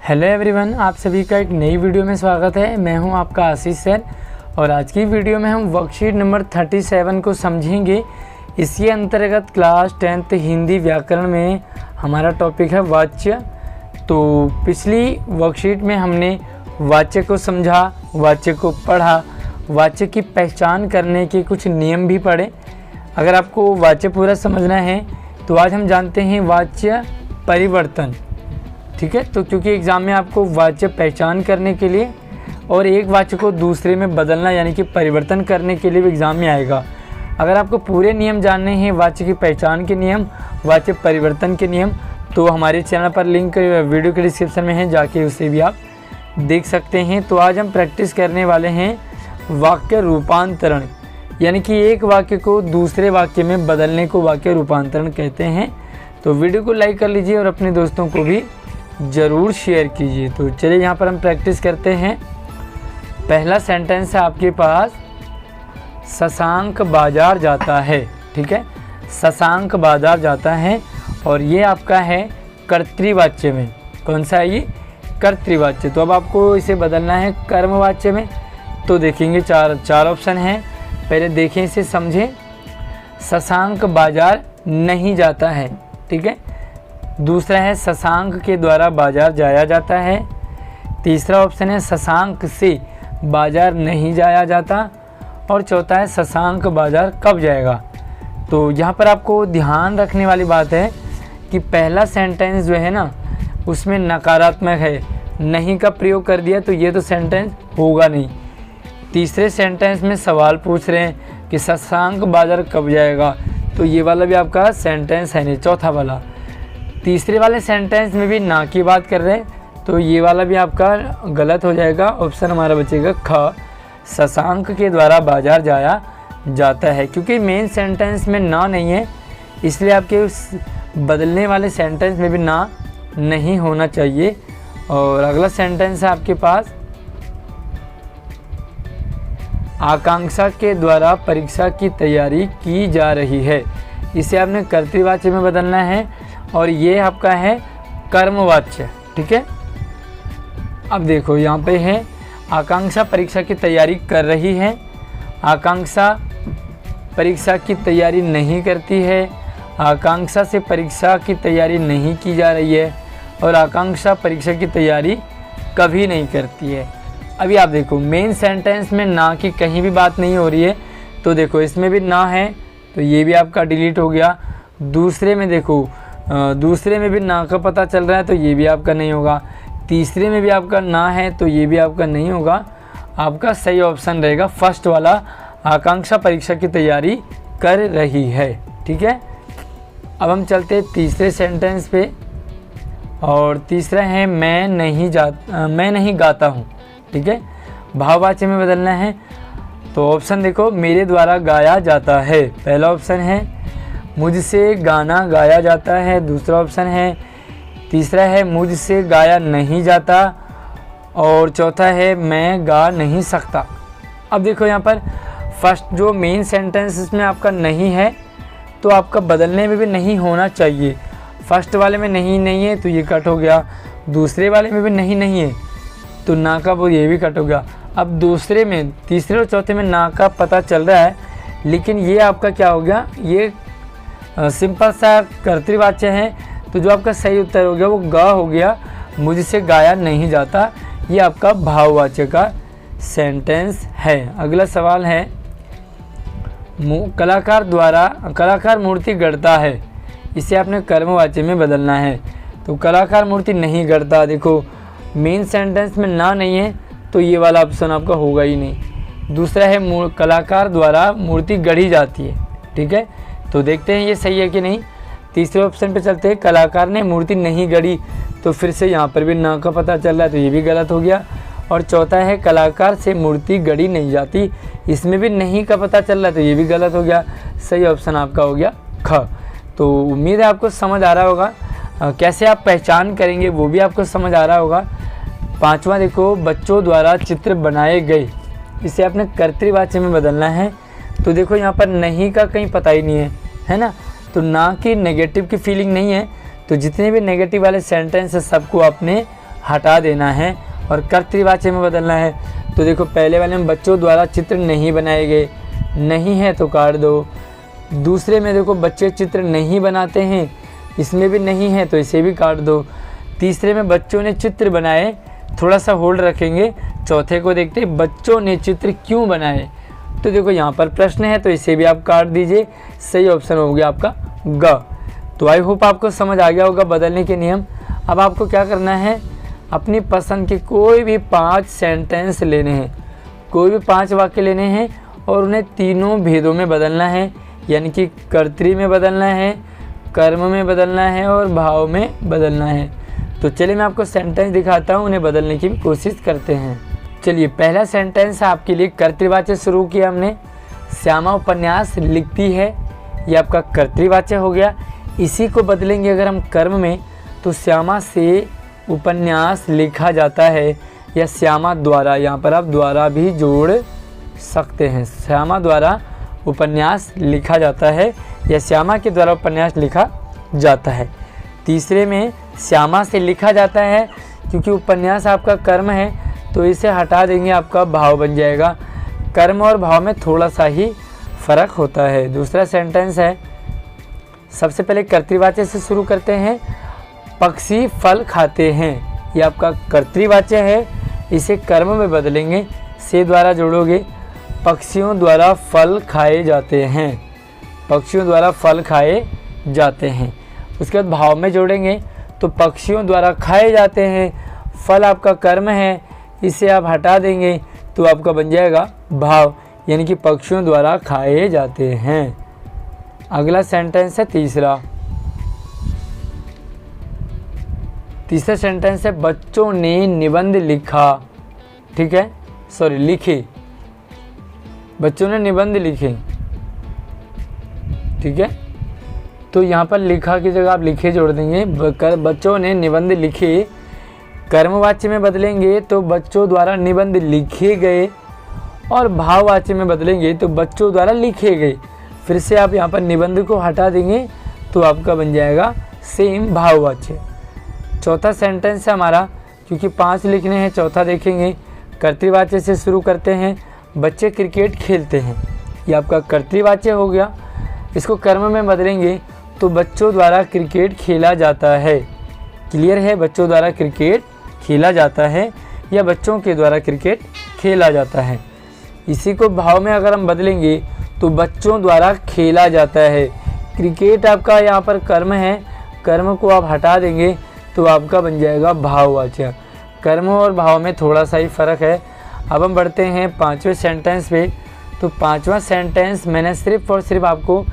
Hello everyone, आप सभी का एक नई वीडियो में स्वागत है। मैं हूं आपका आशीष सर और आज की वीडियो में हम वर्कशीट नंबर 37 को समझेंगे। इसी अंतर्गत क्लास 10th हिंदी व्याकरण में हमारा टॉपिक है वाच्य। तो पिछली वर्कशीट में हमने वाच्य को समझा, वाच्य को पढ़ा, वाच्य की पहचान करने के कुछ नियम भी पढ़े। अगर आपको वाच्य पूरा समझना है तो आज हम जानते हैं वाच्य परिवर्तन। ठीक है, तो क्योंकि एग्ज़ाम में आपको वाच्य पहचान करने के लिए और एक वाच्य को दूसरे में बदलना यानी कि परिवर्तन करने के लिए भी एग्ज़ाम में आएगा। अगर आपको पूरे नियम जानने हैं, वाच्य की पहचान के नियम, वाच्य परिवर्तन के नियम, तो हमारे चैनल पर लिंक वीडियो के डिस्क्रिप्शन में है, जाके उसे भी आप देख सकते हैं। तो आज हम प्रैक्टिस करने वाले हैं वाक्य रूपांतरण, यानी कि एक वाक्य को दूसरे वाक्य में बदलने को वाक्य रूपांतरण कहते हैं। तो वीडियो को लाइक कर लीजिए और अपने दोस्तों को भी ज़रूर शेयर कीजिए। तो चलिए यहाँ पर हम प्रैक्टिस करते हैं। पहला सेंटेंस है आपके पास, शशांक बाजार जाता है। ठीक है, शशांक बाजार जाता है और ये आपका है कर्तृवाच्य में। कौन सा है ये? कर्तृवाच्य। तो अब आपको इसे बदलना है कर्मवाच्य में। तो देखेंगे चार ऑप्शन हैं। पहले देखें, इसे समझें। शशांक बाजार नहीं जाता है। ठीक है, दूसरा है शशांक के द्वारा बाजार जाया जाता है। तीसरा ऑप्शन है शशांक से बाजार नहीं जाया जाता और चौथा है शशांक बाजार कब जाएगा। तो यहाँ पर आपको ध्यान रखने वाली बात है कि पहला सेंटेंस जो है ना, उसमें नकारात्मक है, नहीं का प्रयोग कर दिया तो ये तो सेंटेंस होगा नहीं। तीसरे सेंटेंस में सवाल पूछ रहे हैं कि शशांक बाजार कब जाएगा, तो ये वाला भी आपका सेंटेंस है नहीं, चौथा वाला। तीसरे वाले सेंटेंस में भी ना की बात कर रहे हैं, तो ये वाला भी आपका गलत हो जाएगा। ऑप्शन हमारा बचेगा ख, शशांक के द्वारा बाजार जाया जाता है। क्योंकि मेन सेंटेंस में ना नहीं है, इसलिए आपके उस बदलने वाले सेंटेंस में भी ना नहीं होना चाहिए। और अगला सेंटेंस है आपके पास, आकांक्षा के द्वारा परीक्षा की तैयारी की जा रही है। इसे आपने कर्तृवाच्य में बदलना है और ये आपका है कर्मवाच्य। ठीक है, अब देखो यहाँ पे है आकांक्षा परीक्षा की तैयारी कर रही है, आकांक्षा परीक्षा की तैयारी नहीं करती है, आकांक्षा से परीक्षा की तैयारी नहीं की जा रही है और आकांक्षा परीक्षा की तैयारी कभी नहीं करती है। अभी आप देखो, मेन सेंटेंस में ना की कहीं भी बात नहीं हो रही है, तो देखो इसमें भी ना है तो ये भी आपका डिलीट हो गया। दूसरे में देखो, दूसरे में भी ना का पता चल रहा है तो ये भी आपका नहीं होगा। तीसरे में भी आपका ना है तो ये भी आपका नहीं होगा। आपका सही ऑप्शन रहेगा फर्स्ट वाला, आकांक्षा परीक्षा की तैयारी कर रही है। ठीक है, अब हम चलते हैं तीसरे सेंटेंस पे और तीसरा है मैं नहीं गाता हूँ। ठीक है, भाववाच्य में बदलना है। तो ऑप्शन देखो, मेरे द्वारा गाया जाता है, पहला ऑप्शन है। मुझसे गाना गाया जाता है, दूसरा ऑप्शन है। तीसरा है मुझसे गाया नहीं जाता और चौथा है मैं गा नहीं सकता। अब देखो यहाँ पर फर्स्ट जो मेन सेंटेंस इसमें आपका नहीं है, तो आपका बदलने में भी नहीं होना चाहिए। फर्स्ट वाले में नहीं है तो ये कट हो गया, दूसरे वाले में भी नहीं है तो ना का वो ये भी कट हो गया। अब दूसरे में, तीसरे और चौथे में ना का पता चल रहा है, लेकिन ये आपका क्या हो गया, ये सिंपल सा कर्तृवाच्य है, तो जो आपका सही उत्तर हो गया वो गा हो गया, मुझसे गाया नहीं जाता। ये आपका भाववाच्य का सेंटेंस है। अगला सवाल है, कलाकार मूर्ति गढ़ता है। इसे आपने कर्मवाच्य में बदलना है। तो कलाकार मूर्ति नहीं गढ़ता, देखो मेन सेंटेंस में ना नहीं है तो ये वाला ऑप्शन आपका होगा ही नहीं। दूसरा है कलाकार द्वारा मूर्ति गढ़ी जाती है। ठीक है, तो देखते हैं ये सही है कि नहीं। तीसरे ऑप्शन पे चलते हैं, कलाकार ने मूर्ति नहीं गढ़ी, तो फिर से यहाँ पर भी ना का पता चल रहा है तो ये भी गलत हो गया। और चौथा है कलाकार से मूर्ति गढ़ी नहीं जाती, इसमें भी नहीं का पता चल रहा है तो ये भी गलत हो गया। सही ऑप्शन आपका हो गया ख। तो उम्मीद है आपको समझ आ रहा होगा, कैसे आप पहचान करेंगे वो भी आपको समझ आ रहा होगा। पांचवा देखो, बच्चों द्वारा चित्र बनाए गए। इसे आपने कर्तृवाच्य में बदलना है। तो देखो यहाँ पर नहीं का कहीं पता ही नहीं है ना, तो ना की नेगेटिव की फीलिंग नहीं है, तो जितने भी नेगेटिव वाले सेंटेंस है सबको आपने हटा देना है और कर्तृवाच्य में बदलना है। तो देखो पहले वाले में बच्चों द्वारा चित्र नहीं बनाए गए, नहीं है तो काट दो। दूसरे में देखो बच्चे चित्र नहीं बनाते हैं, इसमें भी नहीं है तो इसे भी काट दो। तीसरे में बच्चों ने चित्र बनाए, थोड़ा सा होल्ड रखेंगे। चौथे को देखते हैं बच्चों ने चित्र क्यों बनाए। तो देखो यहाँ पर प्रश्न है तो इसे भी आप काट दीजिए। सही ऑप्शन हो गया आपका ग। तो आई होप आपको समझ आ गया होगा बदलने के नियम। अब आपको क्या करना है, अपनी पसंद के कोई भी 5 सेंटेंस लेने हैं, कोई भी 5 वाक्य लेने हैं और उन्हें तीनों भेदों में बदलना है। यानी कि कर्तरी में बदलना है, कर्म में बदलना है और भाव में बदलना है। तो चलिए मैं आपको सेंटेंस दिखाता हूँ, उन्हें बदलने की भी कोशिश करते हैं। चलिए पहला सेंटेंस आपके लिए कर्तृवाच्य शुरू किया हमने। श्यामा उपन्यास लिखती है, ये आपका कर्तृवाच्य हो गया। इसी को बदलेंगे अगर हम कर्म में, तो श्यामा से उपन्यास लिखा जाता है या श्यामा द्वारा, यहाँ पर आप द्वारा भी जोड़ सकते हैं। श्यामा द्वारा उपन्यास लिखा जाता है या श्यामा के द्वारा उपन्यास लिखा जाता है। तीसरे में श्यामा से लिखा जाता है, क्योंकि उपन्यास आपका कर्म है तो इसे हटा देंगे, आपका भाव बन जाएगा। कर्म और भाव में थोड़ा सा ही फर्क होता है। दूसरा सेंटेंस है, सबसे पहले कर्तृवाच्य से शुरू करते हैं। पक्षी फल खाते हैं, ये आपका कर्तृवाच्य है, इसे कर्म में बदलेंगे। से द्वारा जोड़ोगे, पक्षियों द्वारा फल खाए जाते हैं, पक्षियों द्वारा फल खाए जाते हैं। उसके बाद भाव में जोड़ेंगे, तो पक्षियों द्वारा खाए जाते हैं, फल आपका कर्म है, इसे आप हटा देंगे तो आपका बन जाएगा भाव, यानी कि पक्षियों द्वारा खाए जाते हैं। अगला सेंटेंस है तीसरा सेंटेंस है, बच्चों ने निबंध लिखा। ठीक है, सॉरी लिखे, बच्चों ने निबंध लिखे। ठीक है, तो यहाँ पर लिखा की जगह आप लिखे जोड़ देंगे। बच्चों ने निबंध लिखे, कर्मवाच्य में बदलेंगे तो बच्चों द्वारा निबंध लिखे गए, और भाववाच्य में बदलेंगे तो बच्चों द्वारा लिखे गए। फिर से आप यहाँ पर निबंध को हटा देंगे तो आपका बन जाएगा सेम भाववाच्य। चौथा सेंटेंस है हमारा, क्योंकि 5 लिखने हैं, चौथा देखेंगे। कर्तृवाच्य से शुरू करते हैं, बच्चे क्रिकेट खेलते हैं, ये आपका कर्तृवाच्य हो गया। इसको कर्म में बदलेंगे तो बच्चों द्वारा क्रिकेट खेला जाता है। क्लियर है, बच्चों द्वारा क्रिकेट खेला जाता है या बच्चों के द्वारा क्रिकेट खेला जाता है। इसी को भाव में अगर हम बदलेंगे तो बच्चों द्वारा खेला जाता है। क्रिकेट आपका यहाँ पर कर्म है, कर्म को आप हटा देंगे तो आपका बन जाएगा भाववाच्य। कर्म और भाव में थोड़ा सा ही फर्क है। अब हम बढ़ते हैं 5वें सेंटेंस पे। तो 5वां सेंटेंस मैंने सिर्फ और सिर्फ आपको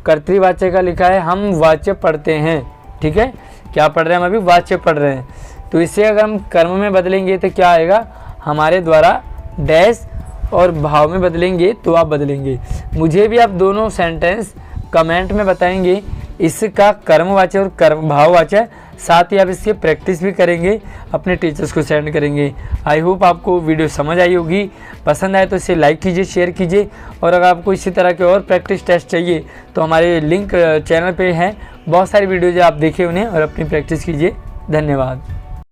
कर्तृवाच्य का लिखा है। हम वाच्य पढ़ते हैं, ठीक है, क्या पढ़ रहे हैं हम अभी, वाच्य पढ़ रहे हैं। तो इसे अगर हम कर्म में बदलेंगे तो क्या आएगा, हमारे द्वारा डैश, और भाव में बदलेंगे तो आप बदलेंगे। मुझे भी आप दोनों सेंटेंस कमेंट में बताएंगे, इसका कर्मवाच्य और कर्म भाववाच्य, साथ ही आप इसकी प्रैक्टिस भी करेंगे, अपने टीचर्स को सेंड करेंगे। आई होप आपको वीडियो समझ आई होगी। पसंद आए तो इसे लाइक कीजिए, शेयर कीजिए, और अगर आपको इसी तरह के और प्रैक्टिस टेस्ट चाहिए तो हमारे लिंक चैनल पे हैं, बहुत सारी वीडियोज आप देखिए उन्हें और अपनी प्रैक्टिस कीजिए। धन्यवाद।